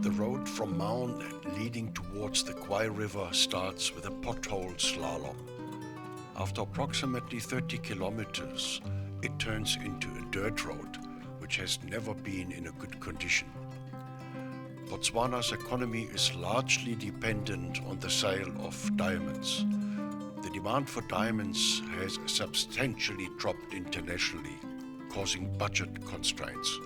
The road from Maun leading towards the Khwai River starts with a pothole slalom. After approximately 30 kilometers, it turns into a dirt road, which has never been in a good condition. Botswana's economy is largely dependent on the sale of diamonds. The demand for diamonds has substantially dropped internationally, causing budget constraints.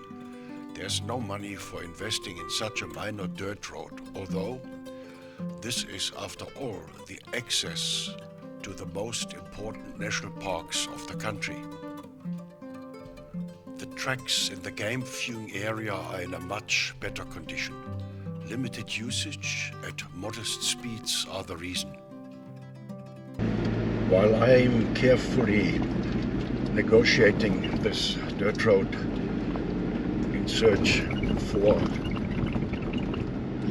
There's no money for investing in such a minor dirt road, although this is, after all, the access to the most important national parks of the country. The tracks in the game viewing area are in a much better condition. Limited usage at modest speeds are the reason. While I am carefully negotiating this dirt road in search for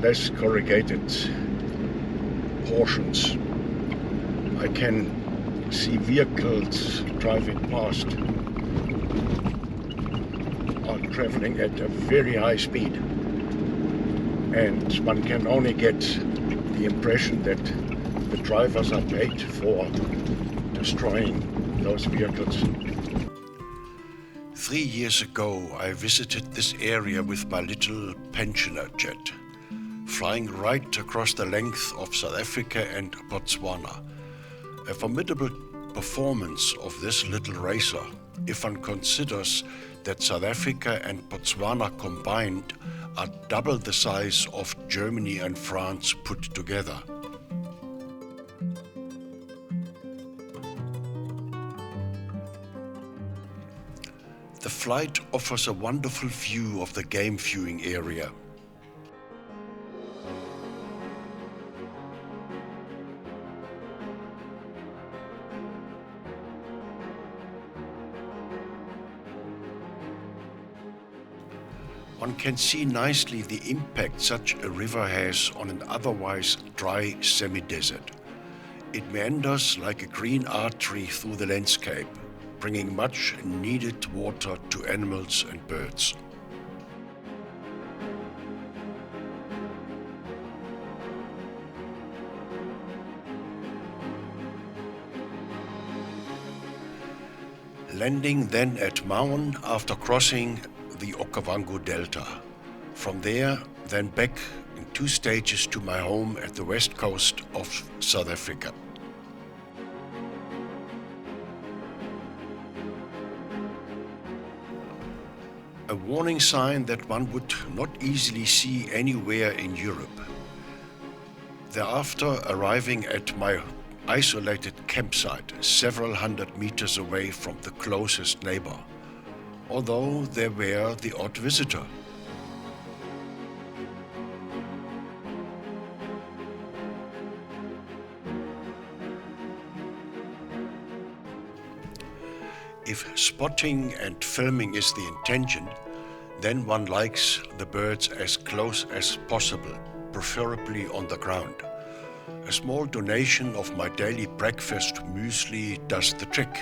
less corrugated portions, I can see vehicles driving past are traveling at a very high speed, and one can only get the impression that the drivers are paid for destroying those vehicles. 3 years ago, I visited this area with my little pensioner jet, flying right across the length of South Africa and Botswana. A formidable performance of this little racer, if one considers that South Africa and Botswana combined are double the size of Germany and France put together. The flight offers a wonderful view of the game viewing area. One can see nicely the impact such a river has on an otherwise dry semi-desert. It meanders like a green artery through the landscape, bringing much needed water to animals and birds. Landing then at Maun after crossing the Okavango Delta. From there, then back in 2 stages to my home at the west coast of South Africa. A warning sign that one would not easily see anywhere in Europe. Thereafter, arriving at my isolated campsite several hundred meters away from the closest neighbor, although there were the odd visitor. If spotting and filming is the intention, then one likes the birds as close as possible, preferably on the ground. A small donation of my daily breakfast muesli does the trick.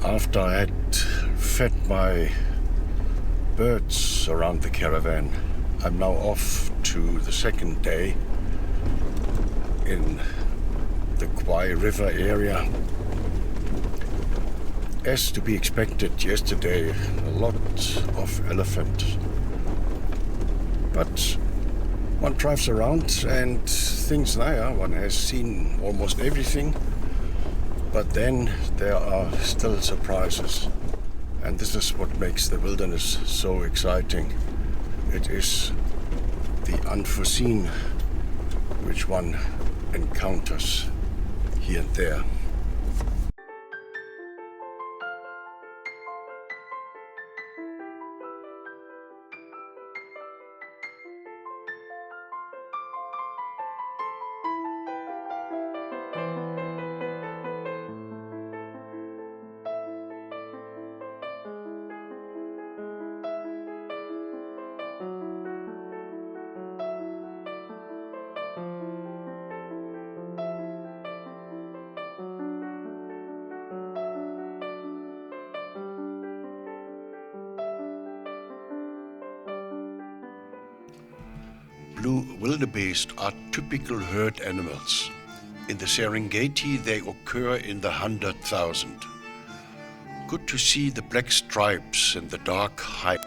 After I had fed my birds around the caravan, I'm now off to the second day in the Khwai River area. As to be expected, yesterday a lot of elephant. But one drives around and thinks, one has seen almost everything. But then there are still surprises, and this is what makes the wilderness so exciting. It is the unforeseen which one encounters here and there. blue wildebeest are typical herd animals. In the Serengeti, they occur in the 100,000. Good to see the black stripes and the dark hide.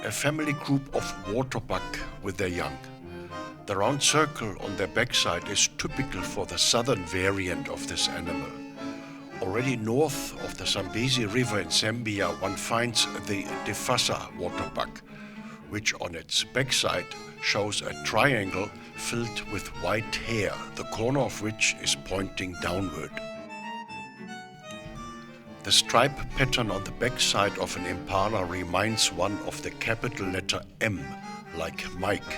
A family group of waterbuck with their young. The round circle on their backside is typical for the southern variant of this animal. Already north of the Zambezi River in Zambia, one finds the Defasa waterbuck, which on its backside shows a triangle filled with white hair, the corner of which is pointing downward. The stripe pattern on the backside of an impala reminds one of the capital letter M, like Mike.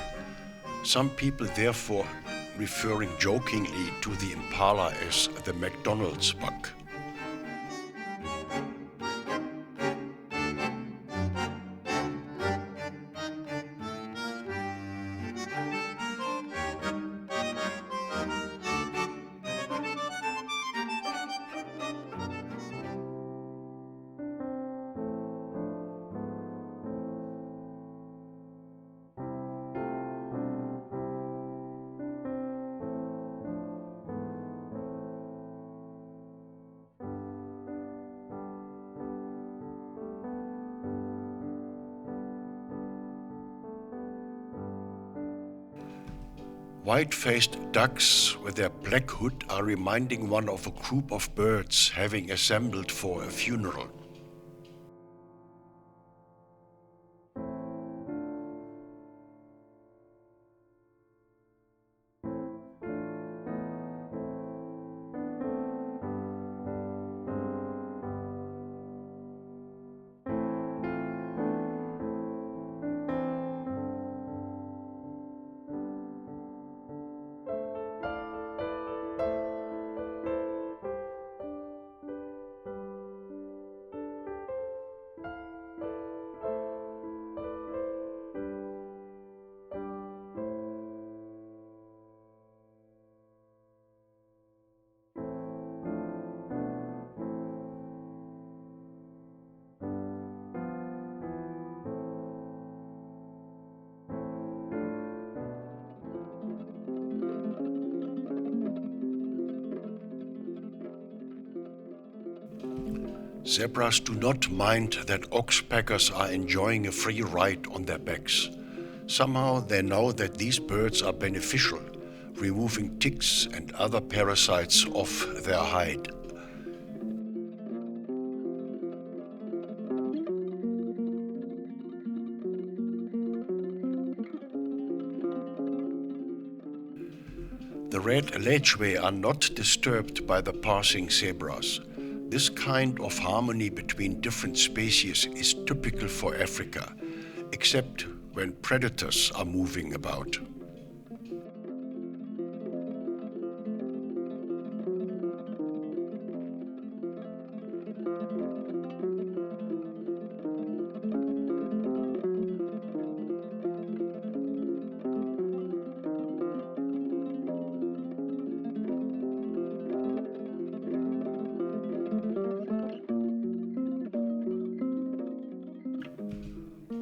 Some people therefore referring jokingly to the impala as the McDonald's buck. White-faced ducks with their black hood are reminding one of a group of birds having assembled for a funeral. Zebras do not mind that oxpeckers are enjoying a free ride on their backs. Somehow they know that these birds are beneficial, removing ticks and other parasites off their hide. The red letchwe are not disturbed by the passing zebras. This kind of harmony between different species is typical for Africa, except when predators are moving about.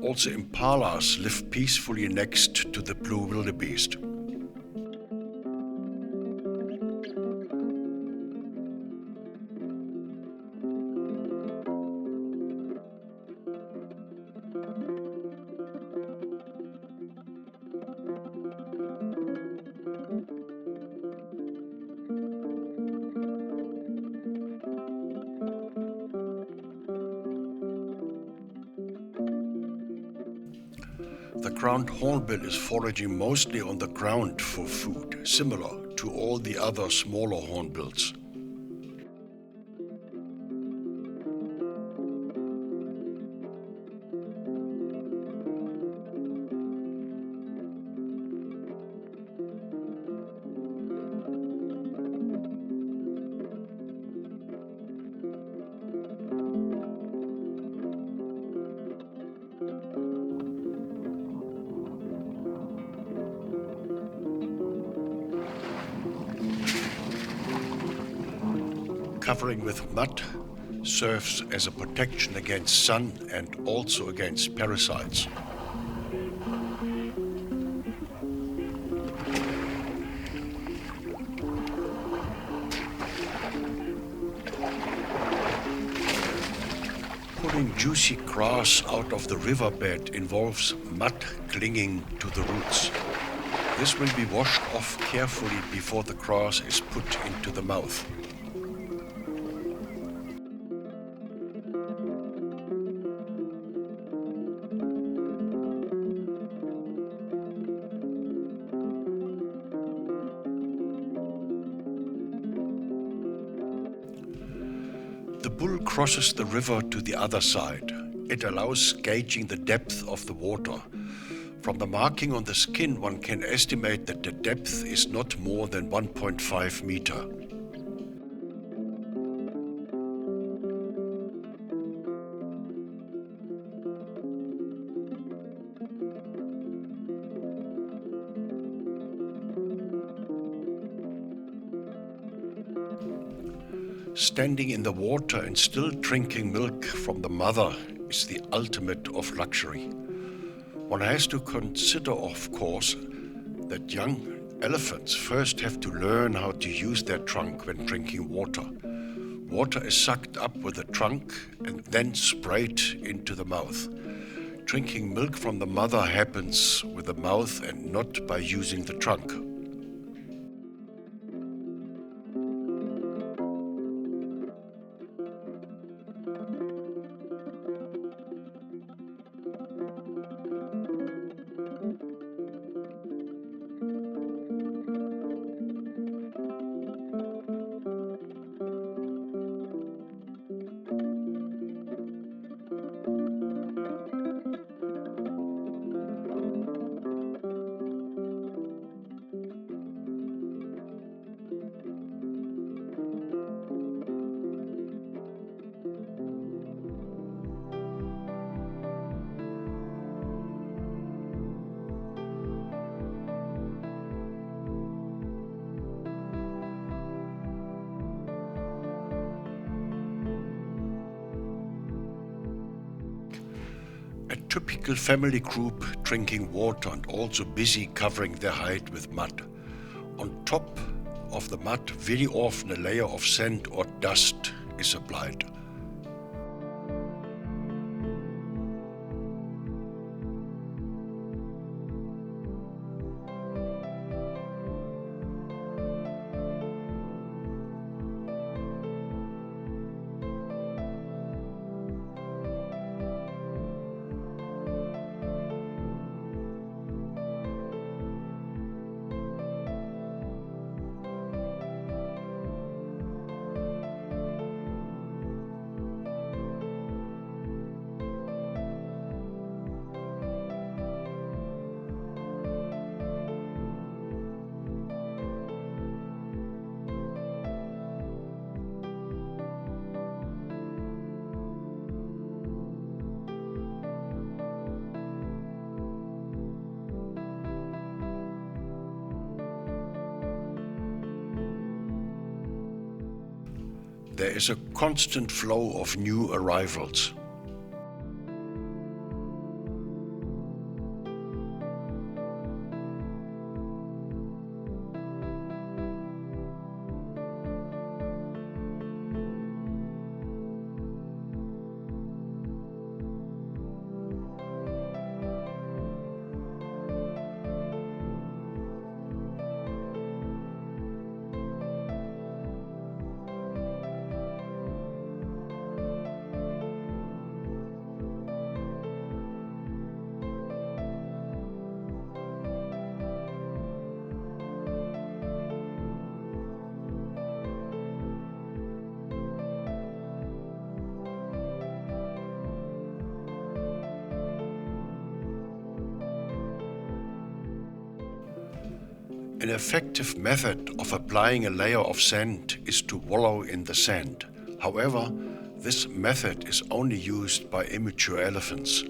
Also, impalas live peacefully next to the blue wildebeest. The crowned hornbill is foraging mostly on the ground for food, similar to all the other smaller hornbills. Covering with mud serves as a protection against sun and also against parasites. Pulling juicy grass out of the riverbed involves mud clinging to the roots. This will be washed off carefully before the grass is put into the mouth. The bull crosses the river to the other side. It allows gauging the depth of the water. From the marking on the skin, one can estimate that the depth is not more than 1.5 meter. Standing in the water and still drinking milk from the mother is the ultimate of luxury. One has to consider, of course, that young elephants first have to learn how to use their trunk when drinking water. Water is sucked up with the trunk and then sprayed into the mouth. Drinking milk from the mother happens with the mouth and not by using the trunk. A typical family group drinking water and also busy covering their hide with mud. On top of the mud, very often a layer of sand or dust is applied. There is a constant flow of new arrivals. An effective method of applying a layer of sand is to wallow in the sand. However, this method is only used by immature elephants.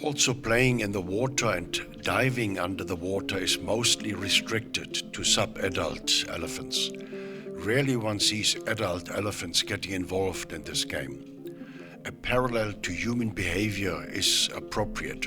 Also, playing in the water and diving under the water is mostly restricted to sub-adult elephants. Rarely one sees adult elephants getting involved in this game. A parallel to human behavior is appropriate.